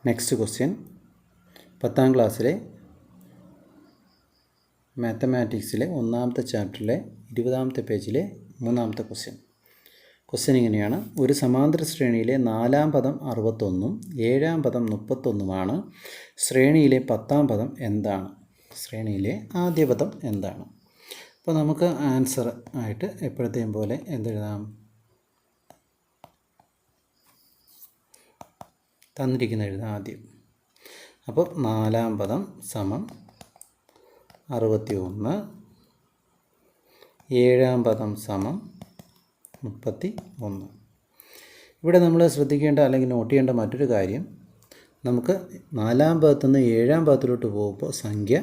Next question 10ാം ക്ലാസ്സിലെ മാത്തമാറ്റിക്സിലെ 1ാമത്തെ ചാപ്റ്ററിലെ 20ാമത്തെ പേജിലെ 3ാമത്തെ question ഇങ്ങനെയാണ്. ഒരു സമാന്തര ശ്രേണിയിലെ 4ാം പദം 61ഉം 7ാം പദം 31ഉമാണ്. ശ്രേണിയിലെ 10ാം പദം എന്താണ്? ശ്രേണിയിലെ ആദ്യ പദം എന്താണ്? അപ്പോൾ നമുക്ക് ആൻസർ ആയിട്ട് എപ്പോഴത്തെയും പോലെ എന്തെഴുതാം? തന്നിരിക്കുന്ന എഴുതാം ആദ്യം. അപ്പോൾ 4ാം പദം സമം 61, 7ാം പദം സമം 31. ഇവിടെ നമ്മൾ ശ്രദ്ധിക്കേണ്ട അല്ലെങ്കിൽ നോട്ട് ചെയ്യേണ്ട മറ്റൊരു കാര്യം, നമുക്ക് 4ാം പദത്തുനിന്ന് 7ാം പദത്തിലോട്ട് പോകുമ്പോൾ സംഖ്യ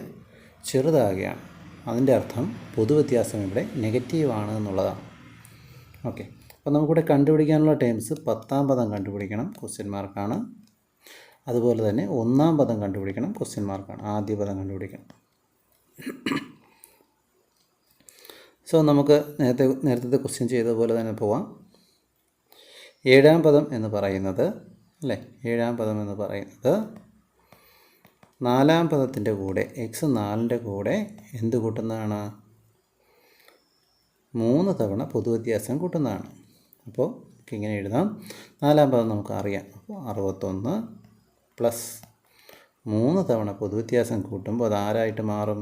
ചെറുതാകുകയാണ്. അതിൻ്റെ അർത്ഥം പൊതുവ്യത്യാസം ഇവിടെ നെഗറ്റീവാണ് എന്നുള്ളതാണ്. ഓക്കെ, അപ്പോൾ നമുക്കിവിടെ കണ്ടുപിടിക്കാനുള്ള ടേംസ് 10ാം പദം കണ്ടുപിടിക്കണം, ക്വസ്റ്റ്യൻ മാർക്കാണ്. അതുപോലെ തന്നെ 1ാം പദം കണ്ടുപിടിക്കണം, ക്വസ്റ്റ്യൻ മാർക്കാണ്. ആദ്യ പദം കണ്ടുപിടിക്കണം. സോ നമുക്ക് നേരത്തെ ക്വസ്റ്റ്യൻ ചെയ്ത പോലെ തന്നെ പോവാം. 7ാം പദം എന്ന് പറയുന്നത് 7ാം പദം എന്ന് പറയുന്നത് 4ാം പദത്തിൻ്റെ കൂടെ x4ൻ്റെ കൂടെ എന്ത് കൂട്ടുന്നതാണ്? 3 തവണ പൊതുവ്യത്യാസം കൂട്ടുന്നതാണ്. അപ്പോൾ ഇങ്ങനെ എഴുതാം. 4ാം പദം നമുക്ക് അറിയാം. അപ്പോൾ 61 പ്ലസ് 3 തവണ പൊതുവ്യത്യാസം കൂട്ടുമ്പോൾ അത് ആരായിട്ട് മാറും?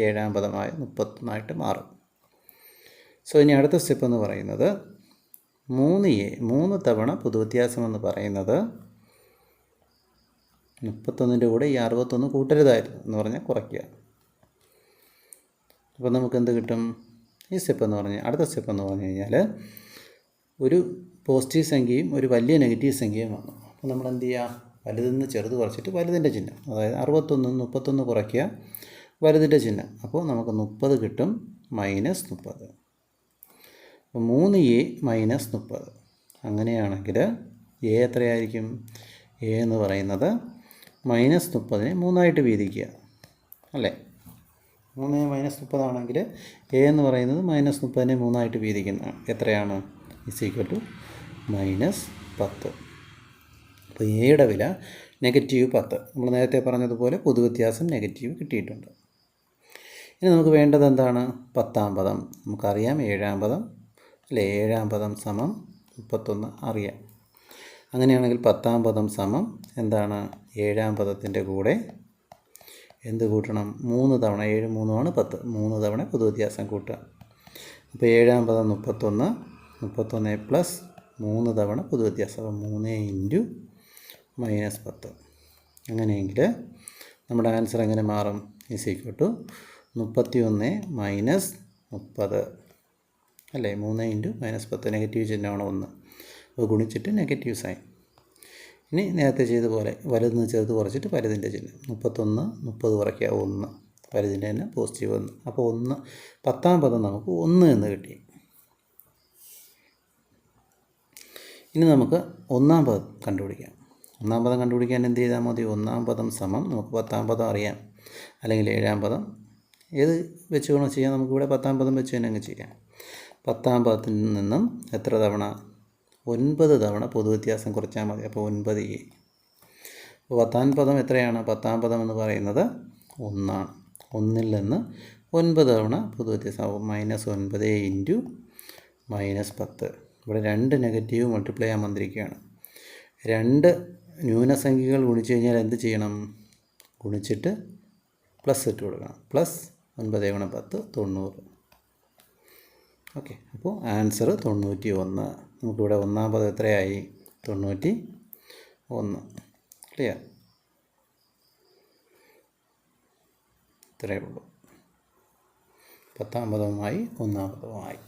7ാം പദമായ 31ആയിട്ട് മാറും. സോ ഇനി അടുത്ത സ്റ്റെപ്പ് എന്ന് പറയുന്നത് 3 തവണ പൊതുവ്യത്യാസം എന്ന് പറയുന്നത് 31ൻ്റെ കൂടെ ഈ 61 കൂട്ടരുതായിരുന്നു എന്ന് പറഞ്ഞാൽ കുറയ്ക്കുക. അപ്പോൾ നമുക്ക് എന്ത് കിട്ടും? ഈ സ്റ്റെപ്പ് എന്ന് പറഞ്ഞാൽ അടുത്ത സ്റ്റെപ്പ് എന്ന് പറഞ്ഞു കഴിഞ്ഞാൽ ഒരു പോസിറ്റീവ് സംഖ്യയും ഒരു വലിയ നെഗറ്റീവ് സംഖ്യയും വന്നു. അപ്പോൾ നമ്മൾ എന്ത് ചെയ്യുക? വലുതിൽ നിന്ന് ചെറുത് കുറച്ചിട്ട് വലുതിൻ്റെ ചിഹ്നം, അതായത് 61 31 കുറയ്ക്കുക, വലുതിൻ്റെ ചിഹ്നം. അപ്പോൾ നമുക്ക് 30 കിട്ടും, -30. അപ്പോൾ 3a - 30. അങ്ങനെയാണെങ്കിൽ a എത്രയായിരിക്കും? a എന്ന് പറയുന്നത് -30നെ 3ആയിട്ട് വീതിക്കുക, അല്ലേ? 3 - 30 ആണെങ്കിൽ a എന്ന് പറയുന്നത് -30നെ 3ആയിട്ട് വീതിക്കുന്ന എത്രയാണ്? = -10. അപ്പോൾ എയുടെ വില -10. നമ്മൾ നേരത്തെ പറഞ്ഞതുപോലെ പൊതുവ്യത്യാസം നെഗറ്റീവ് കിട്ടിയിട്ടുണ്ട്. ഇനി നമുക്ക് വേണ്ടത് എന്താണ്? 10ാം പദം. നമുക്കറിയാം 7ാം പദം, 7ാം പദം സമം 31 അറിയാം. അങ്ങനെയാണെങ്കിൽ 10ാം പദം സമം എന്താണ്? 7ാം പദത്തിൻ്റെ കൂടെ എന്ത് കൂട്ടണം? 3 തവണ. 7 3 ആണ് 10. 3 തവണ പൊതുവ്യത്യാസം കൂട്ടുക. അപ്പോൾ 7ാം പദം 31 പ്ലസ് 3 തവണ പൊതുവ്യത്യാസം. അപ്പോൾ 3 × -10. അങ്ങനെയെങ്കിൽ നമ്മുടെ ആൻസർ എങ്ങനെ മാറും? = 31 - 30, അല്ലേ? 3 × -10, നെഗറ്റീവ് ചിഹ്നമാണ് 1. അപ്പോൾ ഗുണിച്ചിട്ട് നെഗറ്റീവ് സൈൻ. ഇനി നേരത്തെ ചെയ്ത പോലെ വലുതിൽ നിന്ന് ചെറുത് കുറച്ചിട്ട് വലുതിൻ്റെ ചിഹ്നം. 31 30 കുറയ്ക്കുക 1, വലുതിൻ്റെ തന്നെ പോസിറ്റീവ് 1. അപ്പോൾ 10ാം പദം നമുക്ക് 1 എന്ന് കിട്ടി. ഇനി നമുക്ക് 1ാം പദം കണ്ടുപിടിക്കാം. 1ാം പദം കണ്ടുപിടിക്കാൻ എന്ത് ചെയ്താൽ മതി? 1ാം പദം സമം നമുക്ക് 10ാം പദം അറിയാം, അല്ലെങ്കിൽ 7ാം പദം ഏത് വെച്ച് വേണോ ചെയ്യാം. നമുക്കിവിടെ 10ാം പദം വെച്ച് തന്നെ അങ്ങ് ചെയ്യാം. 10ാം പദത്തിൽ നിന്നും എത്ര തവണ? 9 തവണ പൊതുവ്യത്യാസം കുറച്ചാൽ മതി. അപ്പോൾ 9a. അപ്പോൾ 10ാം പദം എത്രയാണ്? 10ാം പദം എന്ന് പറയുന്നത് 1 ആണ്. 1ൽ നിന്ന് 9 തവണ പൊതുവ്യത്യാസം ആവും. -9 × -10. ഇവിടെ 2 നെഗറ്റീവ് മൾട്ടിപ്ലൈ ചെയ്യാൻ വന്നിരിക്കുകയാണ്. 2 ന്യൂനസംഖ്യകൾ ഗുണിച്ച് കഴിഞ്ഞാൽ എന്ത് ചെയ്യണം? ഗുണിച്ചിട്ട് പ്ലസ് ഇട്ട് കൊടുക്കണം. +9 × 10 90. ഓക്കെ, അപ്പോൾ ആൻസർ 91. നമുക്കിവിടെ 1ാം പദം എത്രയായി? 91. ക്ലിയർ? ഇത്രയേ ഉള്ളൂ. 10ാം പദവുമായി 1ാം പദവുമായി.